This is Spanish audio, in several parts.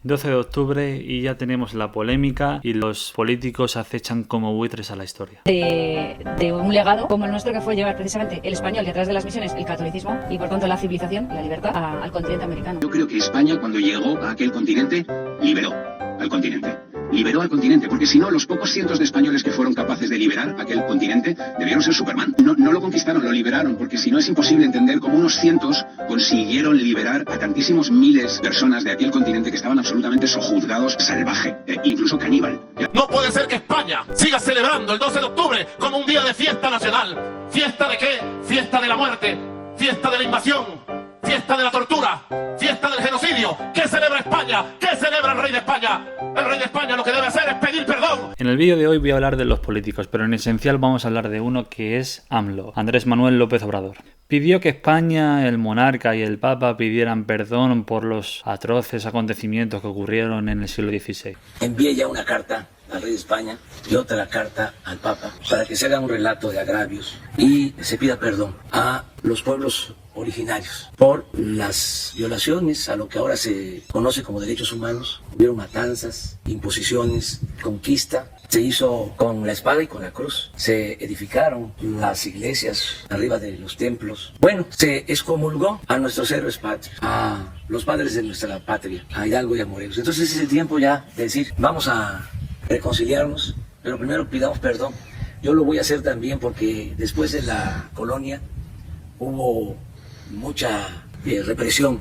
12 de octubre y ya tenemos la polémica y los políticos acechan como buitres a la historia. De un legado como el nuestro, que fue llevar precisamente el español detrás de las misiones, el catolicismo y por tanto la civilización, la libertad al continente americano. Yo creo que España, cuando llegó a aquel continente, liberó al continente. Liberó al continente, porque si no, los pocos cientos de españoles que fueron capaces de liberar aquel continente debieron ser Superman. No lo conquistaron, lo liberaron, porque si no es imposible entender cómo unos cientos consiguieron liberar a tantísimos miles de personas de aquel continente que estaban absolutamente sojuzgados, salvaje, incluso caníbal. No puede ser que España siga celebrando el 12 de octubre como un día de fiesta nacional. ¿Fiesta de qué? Fiesta de la muerte, fiesta de la invasión, fiesta de la tortura, fiesta del genocidio. ¿Qué celebra España? ¿Qué celebra el rey de España? El rey de España lo que debe hacer es pedir perdón. En el vídeo de hoy voy a hablar de los políticos, pero en esencial vamos a hablar de uno que es AMLO, Andrés Manuel López Obrador. Pidió que España, el monarca y el papa pidieran perdón por los atroces acontecimientos que ocurrieron en el siglo XVI. Envié ya una carta al rey de España y otra carta al papa para que se haga un relato de agravios y se pida perdón a los pueblos originarios por las violaciones a lo que ahora se conoce como derechos humanos. Hubieron matanzas, imposiciones, conquista. Se hizo con la espada y con la cruz. Se edificaron las iglesias arriba de los templos. Bueno, se excomulgó a nuestros héroes patrios, a los padres de nuestra patria, a Hidalgo y a Morelos. Entonces es el tiempo ya de decir, vamos a reconciliarnos, pero primero pidamos perdón. Yo lo voy a hacer también porque después de la colonia hubo mucha represión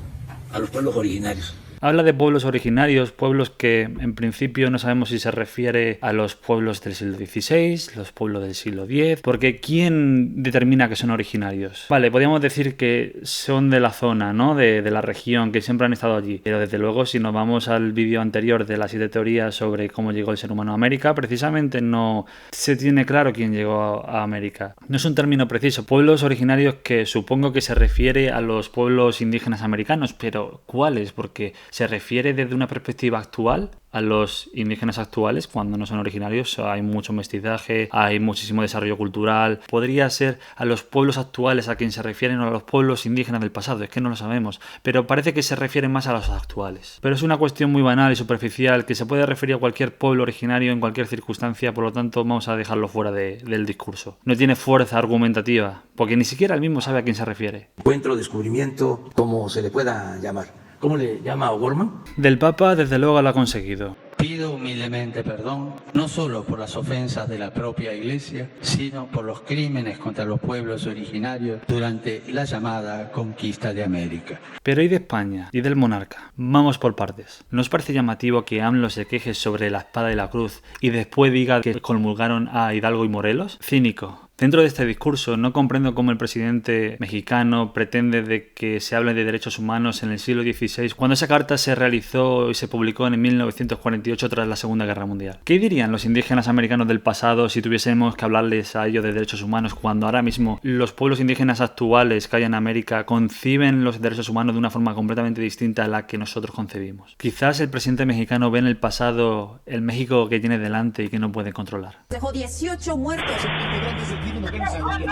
a los pueblos originarios. Habla de pueblos originarios, pueblos que en principio no sabemos si se refiere a los pueblos del siglo XVI, los pueblos del siglo X, porque ¿quién determina que son originarios? Vale, podríamos decir que son de la zona, ¿no? De la región, que siempre han estado allí. Pero desde luego, si nos vamos al vídeo anterior de las 7 teorías sobre cómo llegó el ser humano a América, precisamente no se tiene claro quién llegó a América. No es un término preciso. Pueblos originarios que supongo que se refiere a los pueblos indígenas americanos, pero ¿cuáles? Porque se refiere desde una perspectiva actual a los indígenas actuales, cuando no son originarios, hay mucho mestizaje, hay muchísimo desarrollo cultural. Podría ser a los pueblos actuales a quien se refieren o a los pueblos indígenas del pasado, es que no lo sabemos, pero parece que se refieren más a los actuales. Pero es una cuestión muy banal y superficial que se puede referir a cualquier pueblo originario en cualquier circunstancia, por lo tanto vamos a dejarlo fuera del discurso. No tiene fuerza argumentativa, porque ni siquiera él mismo sabe a quién se refiere. Encuentro, descubrimiento, como se le pueda llamar. ¿Cómo le llama O'Gorman? Del Papa, desde luego, lo ha conseguido. Pido humildemente perdón, no solo por las ofensas de la propia Iglesia, sino por los crímenes contra los pueblos originarios durante la llamada conquista de América. Pero ¿y de España? ¿Y del monarca? Vamos por partes. ¿No os parece llamativo que AMLO se queje sobre la espada y la cruz y después diga que comulgaron a Hidalgo y Morelos? Cínico. Dentro de este discurso no comprendo cómo el presidente mexicano pretende de que se hable de derechos humanos en el siglo XVI cuando esa carta se realizó y se publicó en 1948 tras la Segunda Guerra Mundial. ¿Qué dirían los indígenas americanos del pasado si tuviésemos que hablarles a ellos de derechos humanos cuando ahora mismo los pueblos indígenas actuales que hay en América conciben los derechos humanos de una forma completamente distinta a la que nosotros concebimos? Quizás el presidente mexicano ve en el pasado el México que tiene delante y que no puede controlar. Dejó 18 muertos.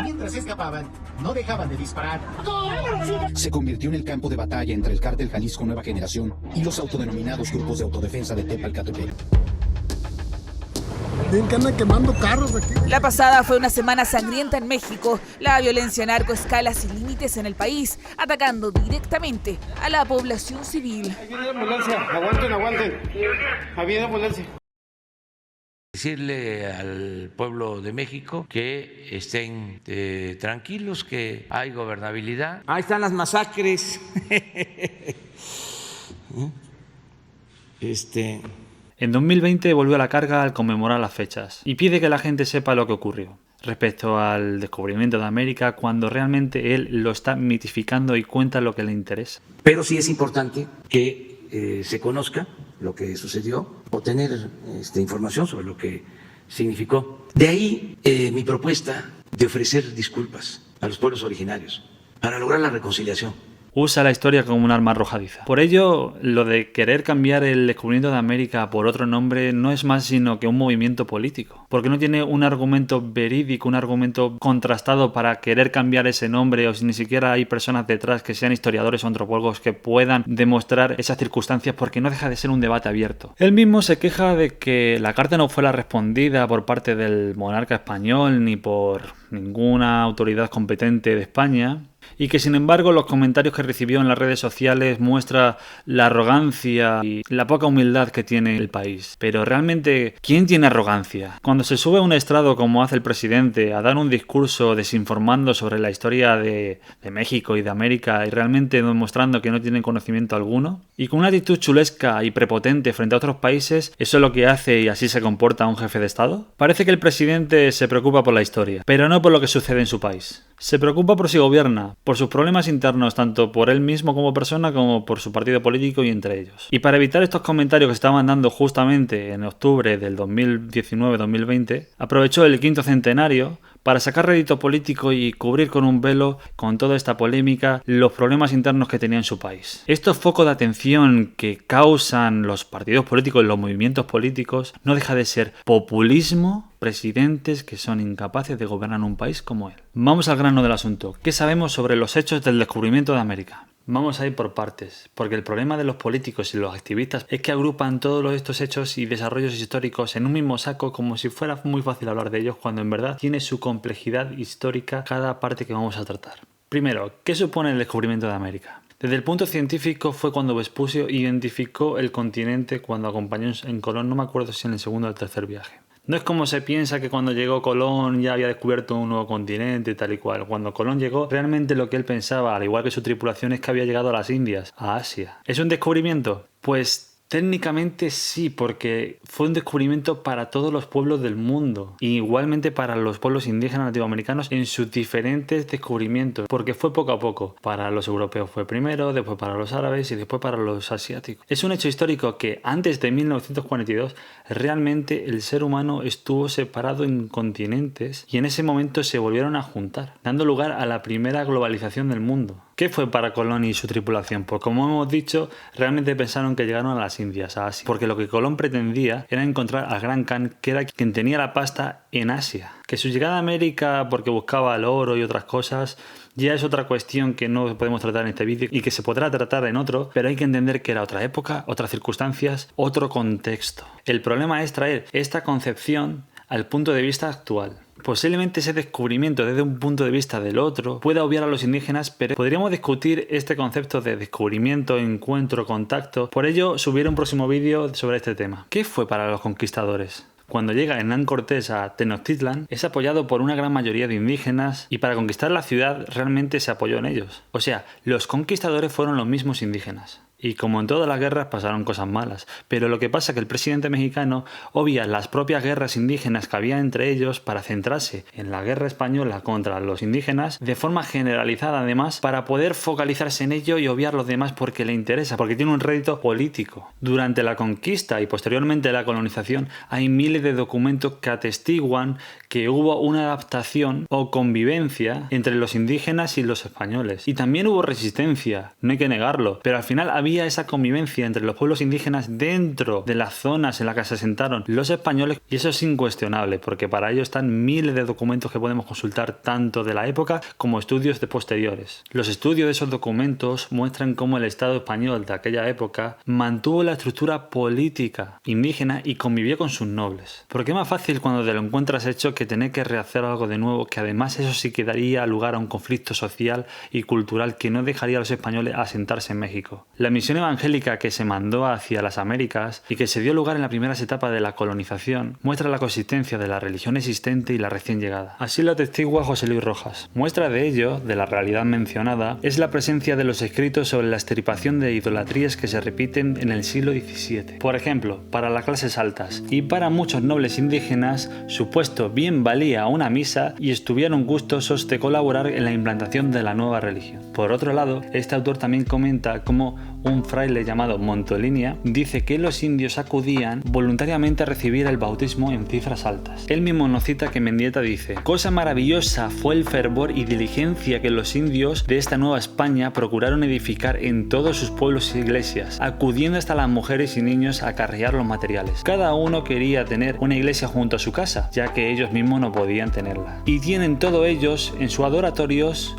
Mientras escapaban, no dejaban de disparar. Se convirtió en el campo de batalla entre el cártel Jalisco Nueva Generación y los autodenominados grupos de autodefensa de Tepalcatepec. Ven que andan quemando carros aquí. La pasada fue una semana sangrienta en México. La violencia narco escala sin límites en el país, atacando directamente a la población civil. Ahí viene la ambulancia, aguanten. Ahí viene la ambulancia. Decirle al pueblo de México que estén tranquilos, que hay gobernabilidad. Ahí están las masacres. En 2020 volvió a la carga al conmemorar las fechas y pide que la gente sepa lo que ocurrió respecto al descubrimiento de América cuando realmente él lo está mitificando y cuenta lo que le interesa. Pero sí es importante que se conozca lo que sucedió o tener información sobre lo que significó. De ahí mi propuesta de ofrecer disculpas a los pueblos originarios para lograr la reconciliación usa la historia como un arma arrojadiza. Por ello, lo de querer cambiar el descubrimiento de América por otro nombre no es más sino que un movimiento político, porque no tiene un argumento verídico, un argumento contrastado para querer cambiar ese nombre, o si ni siquiera hay personas detrás que sean historiadores o antropólogos que puedan demostrar esas circunstancias, porque no deja de ser un debate abierto. Él mismo se queja de que la carta no fuera respondida por parte del monarca español ni por ninguna autoridad competente de España, y que sin embargo los comentarios que recibió en las redes sociales muestra la arrogancia y la poca humildad que tiene el país. Pero realmente, ¿quién tiene arrogancia? Cuando se sube a un estrado como hace el presidente a dar un discurso desinformando sobre la historia de México y de América y realmente demostrando que no tienen conocimiento alguno, y con una actitud chulesca y prepotente frente a otros países, ¿eso es lo que hace y así se comporta un jefe de Estado? Parece que el presidente se preocupa por la historia, pero no por lo que sucede en su país. Se preocupa por si gobierna, por sus problemas internos, tanto por él mismo como persona, como por su partido político y entre ellos. Y para evitar estos comentarios que estaban dando justamente en octubre del 2019-2020, aprovechó el 5º centenario para sacar rédito político y cubrir con un velo, con toda esta polémica, los problemas internos que tenía en su país. Estos focos de atención que causan los partidos políticos y los movimientos políticos no deja de ser populismo, presidentes que son incapaces de gobernar un país como él. Vamos al grano del asunto. ¿Qué sabemos sobre los hechos del descubrimiento de América? Vamos a ir por partes, porque el problema de los políticos y los activistas es que agrupan todos estos hechos y desarrollos históricos en un mismo saco como si fuera muy fácil hablar de ellos, cuando en verdad tiene su complejidad histórica cada parte que vamos a tratar. Primero, ¿qué supone el descubrimiento de América? Desde el punto científico fue cuando Vespucio identificó el continente cuando acompañó en Colón, no me acuerdo si en el segundo o el tercer viaje. No es como se piensa que cuando llegó Colón ya había descubierto un nuevo continente tal y cual. Cuando Colón llegó, realmente lo que él pensaba, al igual que su tripulación, es que había llegado a las Indias, a Asia. ¿Es un descubrimiento? Pues técnicamente sí, porque fue un descubrimiento para todos los pueblos del mundo, y igualmente para los pueblos indígenas latinoamericanos en sus diferentes descubrimientos, porque fue poco a poco. Para los europeos fue primero, después para los árabes y después para los asiáticos. Es un hecho histórico que antes de 1942 realmente el ser humano estuvo separado en continentes y en ese momento se volvieron a juntar, dando lugar a la primera globalización del mundo. ¿Qué fue para Colón y su tripulación? Pues como hemos dicho, realmente pensaron que llegaron a las Indias, a Asia, porque lo que Colón pretendía era encontrar al Gran Khan, que era quien tenía la pasta en Asia. Que su llegada a América porque buscaba el oro y otras cosas ya es otra cuestión que no podemos tratar en este vídeo y que se podrá tratar en otro, pero hay que entender que era otra época, otras circunstancias, otro contexto. El problema es traer esta concepción al punto de vista actual. Posiblemente ese descubrimiento desde un punto de vista del otro pueda obviar a los indígenas, pero podríamos discutir este concepto de descubrimiento, encuentro, contacto. Por ello, subiré un próximo vídeo sobre este tema. ¿Qué fue para los conquistadores? Cuando llega Hernán Cortés a Tenochtitlan, es apoyado por una gran mayoría de indígenas y para conquistar la ciudad realmente se apoyó en ellos. O sea, los conquistadores fueron los mismos indígenas. Y como en todas las guerras pasaron cosas malas, pero lo que pasa es que el presidente mexicano obvia las propias guerras indígenas que había entre ellos para centrarse en la guerra española contra los indígenas de forma generalizada, además, para poder focalizarse en ello y obviar los demás porque le interesa, porque tiene un rédito político. Durante la conquista y posteriormente la colonización hay miles de documentos que atestiguan que hubo una adaptación o convivencia entre los indígenas y los españoles. Y también hubo resistencia, no hay que negarlo, pero al final había esa convivencia entre los pueblos indígenas dentro de las zonas en las que se asentaron los españoles, y eso es incuestionable porque para ello están miles de documentos que podemos consultar tanto de la época como estudios de posteriores. Los estudios de esos documentos muestran cómo el Estado español de aquella época mantuvo la estructura política indígena y convivió con sus nobles. Porque es más fácil cuando te lo encuentras hecho que tener que rehacer algo de nuevo, que además eso sí que daría lugar a un conflicto social y cultural que no dejaría a los españoles asentarse en México. La misión evangélica que se mandó hacia las Américas y que se dio lugar en las primeras etapas de la colonización muestra la consistencia de la religión existente y la recién llegada. Así lo atestigua José Luis Rojas. Muestra de ello, de la realidad mencionada, es la presencia de los escritos sobre la extirpación de idolatrías que se repiten en el siglo XVII. Por ejemplo, para las clases altas y para muchos nobles indígenas, su puesto bien valía una misa y estuvieron gustosos de colaborar en la implantación de la nueva religión. Por otro lado, este autor también comenta cómo un fraile llamado Montolinia dice que los indios acudían voluntariamente a recibir el bautismo en cifras altas. Él mismo nos cita que Mendieta dice: cosa maravillosa fue el fervor y diligencia que los indios de esta Nueva España procuraron edificar en todos sus pueblos e iglesias, acudiendo hasta las mujeres y niños a acarrear los materiales. Cada uno quería tener una iglesia junto a su casa, ya que ellos mismos no podían tenerla. Y tienen todos ellos en sus adoratorios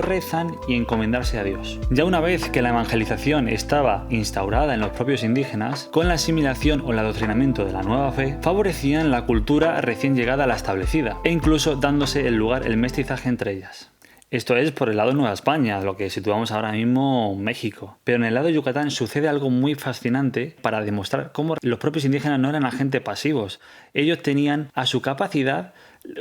rezan y encomendarse a Dios. Ya una vez que la evangelización estaba instaurada en los propios indígenas, con la asimilación o el adoctrinamiento de la nueva fe, favorecían la cultura recién llegada a la establecida, e incluso dándose el lugar el mestizaje entre ellas. Esto es por el lado de Nueva España, lo que situamos ahora mismo México. Pero en el lado de Yucatán sucede algo muy fascinante para demostrar cómo los propios indígenas no eran agentes pasivos. Ellos tenían a su capacidad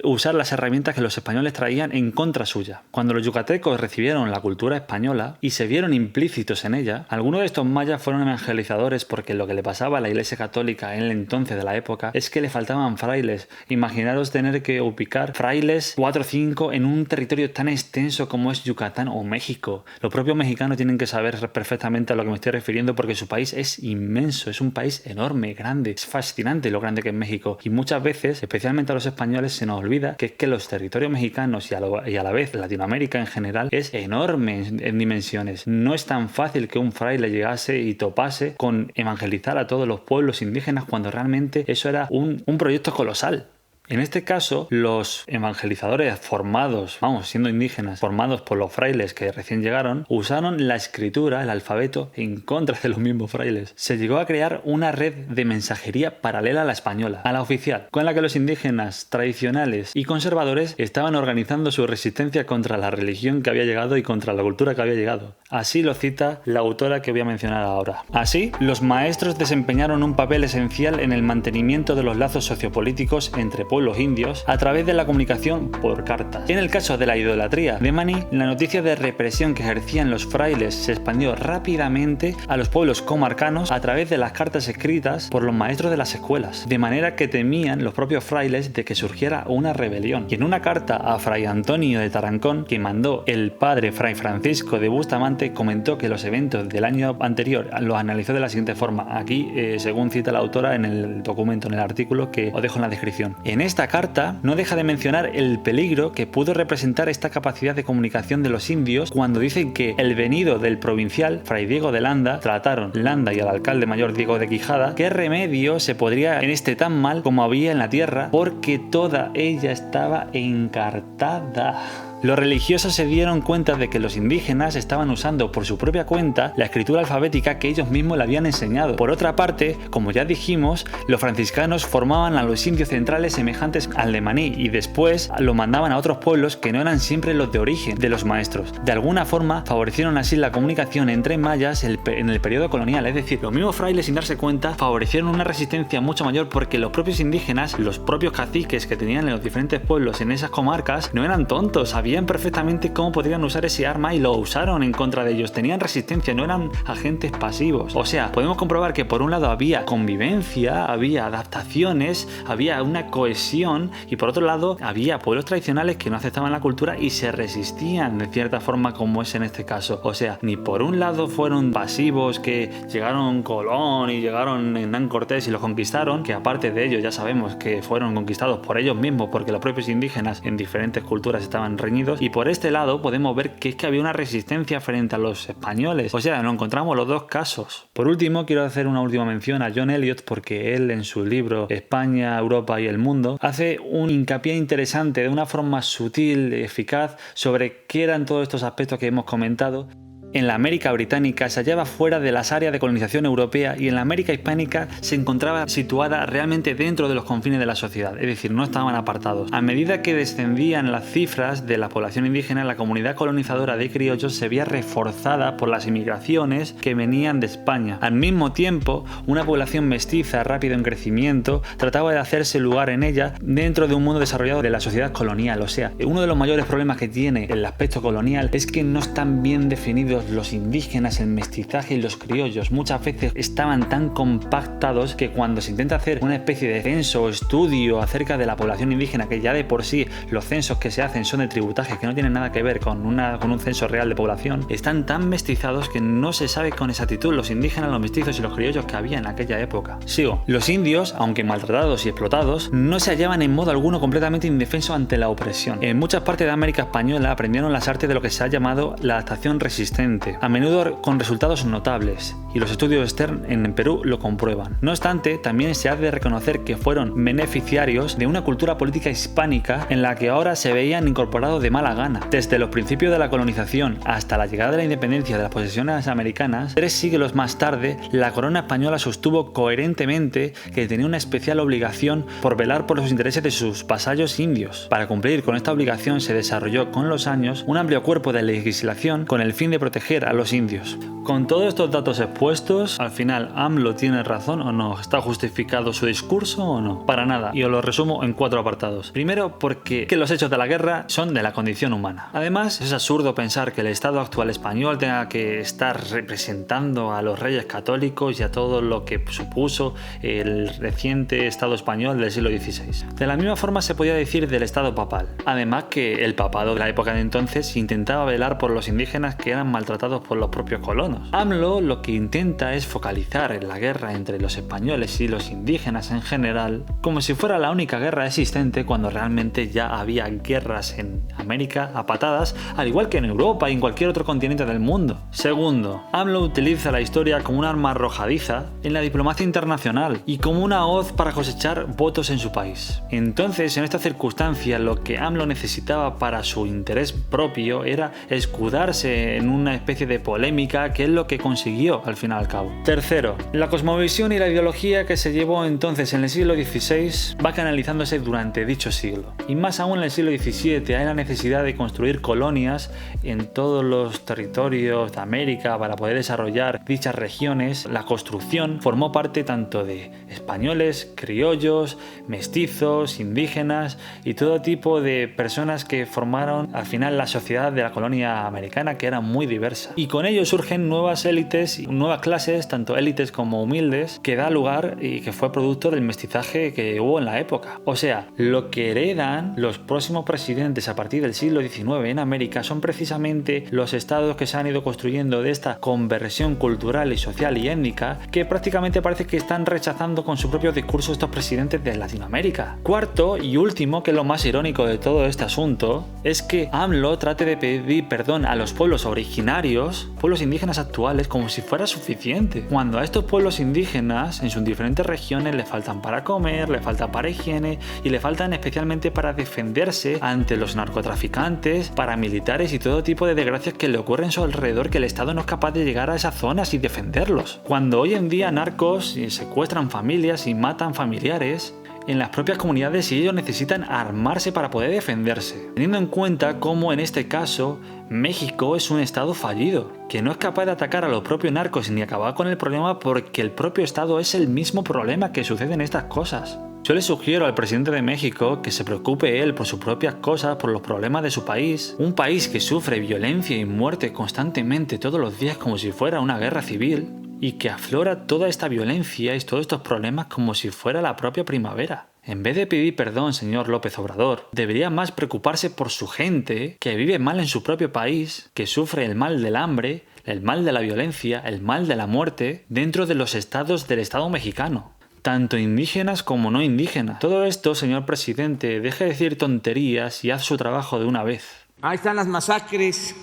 usar las herramientas que los españoles traían en contra suya. Cuando los yucatecos recibieron la cultura española y se vieron implícitos en ella, algunos de estos mayas fueron evangelizadores porque lo que le pasaba a la Iglesia Católica en el entonces de la época es que le faltaban frailes. Imaginaros tener que ubicar frailes 4 o 5 en un territorio tan extenso como es Yucatán o México. Los propios mexicanos tienen que saber perfectamente a lo que me estoy refiriendo porque su país es inmenso, es un país enorme, grande, es fascinante lo grande que es México, y muchas veces, especialmente a los españoles, se nos olvida que es que los territorios mexicanos y a la vez Latinoamérica en general es enorme en dimensiones. No es tan fácil que un fraile llegase y topase con evangelizar a todos los pueblos indígenas cuando realmente eso era un proyecto colosal. En este caso, los evangelizadores formados, siendo indígenas, formados por los frailes que recién llegaron, usaron la escritura, el alfabeto, en contra de los mismos frailes. Se llegó a crear una red de mensajería paralela a la española, a la oficial, con la que los indígenas tradicionales y conservadores estaban organizando su resistencia contra la religión que había llegado y contra la cultura que había llegado. Así lo cita la autora que voy a mencionar ahora. Así, los maestros desempeñaron un papel esencial en el mantenimiento de los lazos sociopolíticos entre pueblos indios a través de la comunicación por cartas. En el caso de la idolatría de Maní, la noticia de represión que ejercían los frailes se expandió rápidamente a los pueblos comarcanos a través de las cartas escritas por los maestros de las escuelas, de manera que temían los propios frailes de que surgiera una rebelión. Y en una carta a Fray Antonio de Tarancón que mandó el padre Fray Francisco de Bustamante, comentó que los eventos del año anterior los analizó de la siguiente forma. Aquí, según cita la autora en el documento, en el artículo que os dejo en la descripción. En esta carta no deja de mencionar el peligro que pudo representar esta capacidad de comunicación de los indios cuando dicen que el venido del provincial, Fray Diego de Landa, trataron Landa y al alcalde mayor Diego de Quijada, qué remedio se podría en este tan mal como había en la tierra, porque toda ella estaba encartada. Los religiosos se dieron cuenta de que los indígenas estaban usando por su propia cuenta la escritura alfabética que ellos mismos le habían enseñado. Por otra parte, como ya dijimos, los franciscanos formaban a los indios centrales semejantes al de Maní y después lo mandaban a otros pueblos que no eran siempre los de origen de los maestros. De alguna forma favorecieron así la comunicación entre mayas en el periodo colonial, es decir, los mismos frailes sin darse cuenta favorecieron una resistencia mucho mayor porque los propios indígenas, los propios caciques que tenían en los diferentes pueblos en esas comarcas, no eran tontos, sabían perfectamente cómo podrían usar ese arma y lo usaron en contra de ellos. Tenían resistencia, no eran agentes pasivos. O sea, podemos comprobar que por un lado había convivencia, había adaptaciones, había una cohesión y por otro lado había pueblos tradicionales que no aceptaban la cultura y se resistían de cierta forma como es en este caso. O sea, ni por un lado fueron pasivos que llegaron Colón y llegaron Hernán Cortés y los conquistaron, que aparte de ello ya sabemos que fueron conquistados por ellos mismos porque los propios indígenas en diferentes culturas estaban reñidos. Y por este lado podemos ver que es que había una resistencia frente a los españoles. O sea, nos encontramos los dos casos. Por último, quiero hacer una última mención a John Eliot porque él en su libro España, Europa y el Mundo hace un hincapié interesante de una forma sutil, eficaz, sobre qué eran todos estos aspectos que hemos comentado. En la América británica se hallaba fuera de las áreas de colonización europea y en la América hispánica se encontraba situada realmente dentro de los confines de la sociedad, es decir, no estaban apartados. A medida que descendían las cifras de la población indígena, la comunidad colonizadora de criollos se veía reforzada por las inmigraciones que venían de España. Al mismo tiempo, una población mestiza rápido en crecimiento trataba de hacerse lugar en ella dentro de un mundo desarrollado de la sociedad colonial. O sea, uno de los mayores problemas que tiene el aspecto colonial es que no están bien definidos los indígenas, el mestizaje y los criollos muchas veces estaban tan compactados que cuando se intenta hacer una especie de censo o estudio acerca de la población indígena, que ya de por sí los censos que se hacen son de tributajes que no tienen nada que ver con un censo real de población, están tan mestizados que no se sabe con exactitud los indígenas, los mestizos y los criollos que había en aquella época. Sigo. Los indios, aunque maltratados y explotados, no se hallaban en modo alguno completamente indefensos ante la opresión. En muchas partes de América española aprendieron las artes de lo que se ha llamado la adaptación resistente, a menudo con resultados notables, y los estudios Stern en Perú lo comprueban. No obstante, también se ha de reconocer que fueron beneficiarios de una cultura política hispánica en la que ahora se veían incorporados de mala gana. Desde los principios de la colonización hasta la llegada de la independencia de las posesiones americanas, 3 siglos más tarde, la corona española sostuvo coherentemente que tenía una especial obligación por velar por los intereses de sus vasallos indios. Para cumplir con esta obligación se desarrolló con los años un amplio cuerpo de legislación con el fin de proteger a los indios. Con todos estos datos expuestos, al final, ¿AMLO tiene razón o no? ¿Está justificado su discurso o no? Para nada, y os lo resumo en 4 apartados. Primero, porque los hechos de la guerra son de la condición humana. Además, es absurdo pensar que el Estado actual español tenga que estar representando a los reyes católicos y a todo lo que supuso el reciente Estado español del siglo XVI. De la misma forma se podía decir del Estado papal. Además que el papado de la época de entonces intentaba velar por los indígenas que eran maltratados por los propios colonos. AMLO lo que intenta es focalizar en la guerra entre los españoles y los indígenas en general como si fuera la única guerra existente, cuando realmente ya había guerras en América a patadas, al igual que en Europa y en cualquier otro continente del mundo. Segundo, AMLO utiliza la historia como un arma arrojadiza en la diplomacia internacional y como una hoz para cosechar votos en su país. Entonces, en esta circunstancia, lo que AMLO necesitaba para su interés propio era escudarse en una especie de polémica, que es lo que consiguió al fin y al cabo. Tercero, la cosmovisión y la ideología que se llevó entonces en el siglo XVI va canalizándose durante dicho siglo. Y más aún en el siglo XVII hay la necesidad de construir colonias en todos los territorios de América para poder desarrollar dichas regiones. La construcción formó parte tanto de españoles, criollos, mestizos, indígenas y todo tipo de personas que formaron al final la sociedad de la colonia americana, que era muy diversa. Y con ello surgen nuevas élites y nuevas clases, tanto élites como humildes, que da lugar y que fue producto del mestizaje que hubo en la época. O sea, lo que heredan los próximos presidentes a partir del siglo XIX en América son precisamente los estados que se han ido construyendo de esta conversión cultural y social y étnica, que prácticamente parece que están rechazando con su propio discurso estos presidentes de Latinoamérica. Cuarto y último, que es lo más irónico de todo este asunto, es que AMLO trate de pedir perdón a los pueblos originarios, pueblos indígenas actuales, como si fuera suficiente, cuando a estos pueblos indígenas en sus diferentes regiones le faltan para comer, le faltan para higiene y le faltan especialmente para defenderse ante los narcotraficantes, paramilitares y todo tipo de desgracias que le ocurren a su alrededor, que el Estado no es capaz de llegar a esas zonas y defenderlos. Cuando hoy en día narcos secuestran familias y matan familiares en las propias comunidades y ellos necesitan armarse para poder defenderse, teniendo en cuenta cómo en este caso México es un estado fallido, que no es capaz de atacar a los propios narcos ni acabar con el problema, porque el propio estado es el mismo problema que sucede en estas cosas. Yo le sugiero al presidente de México que se preocupe él por sus propias cosas, por los problemas de su país, un país que sufre violencia y muerte constantemente todos los días como si fuera una guerra civil, y que aflora toda esta violencia y todos estos problemas como si fuera la propia primavera. En vez de pedir perdón, señor López Obrador, debería más preocuparse por su gente, que vive mal en su propio país, que sufre el mal del hambre, el mal de la violencia, el mal de la muerte, dentro de los estados del Estado mexicano, tanto indígenas como no indígenas. Todo esto, señor presidente, deje de decir tonterías y haz su trabajo de una vez. Ahí están las masacres.